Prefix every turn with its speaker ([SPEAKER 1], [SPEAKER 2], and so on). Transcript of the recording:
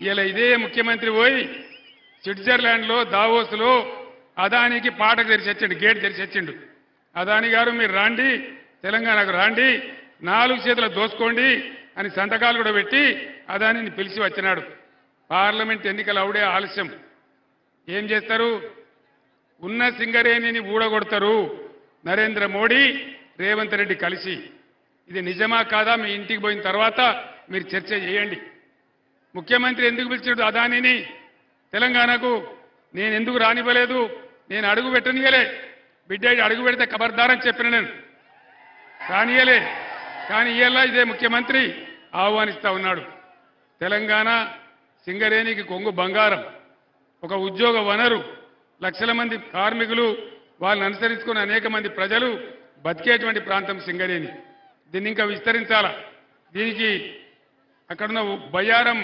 [SPEAKER 1] ఇలా ఇదే ముఖ్యమంత్రి పోయి స్విట్జర్లాండ్లో దావోస్లో అదానికి పాటకు తెరిచి వచ్చిండు, గేట్ తెరిచి వచ్చిండు. అదాని గారు మీరు రాండి, తెలంగాణకు రాండి, 4 చేతుల దోసుకోండి అని సంతకాలు కూడా పెట్టి అదానిని పిలిచి వచ్చినాడు. పార్లమెంట్ ఎన్నికలు అవుడే ఆలస్యం. ఏం చేస్తారు? ఉన్న సింగరేణిని ఊడగొడతారు నరేంద్ర మోడీ, రేవంత్ రెడ్డి కలిసి. ఇది నిజమా కాదా మీ ఇంటికి పోయిన తర్వాత మీరు చర్చ చేయండి. ముఖ్యమంత్రి ఎందుకు పిలిచాడు అదానిని తెలంగాణకు? నేను ఎందుకు రానివ్వలేదు? నేను అడుగు పెట్టనియలే. బిడ్డ అడుగు పెడితే ఖబర్దారని చెప్పిన నేను, రానియలే. కానీ ఇవాళ ఇదే ముఖ్యమంత్రి ఆహ్వానిస్తా ఉన్నాడు. తెలంగాణ సింగరేణికి కొంగు బంగారం, ఒక ఉద్యోగ వనరు, లక్షల మంది కార్మికులు, వాళ్ళని అనుసరించుకున్న అనేక మంది ప్రజలు బతికేటువంటి ప్రాంతం సింగరేణి. దీన్ని ఇంకా విస్తరించాలా. దీనికి అక్కడున్న బయ్యారం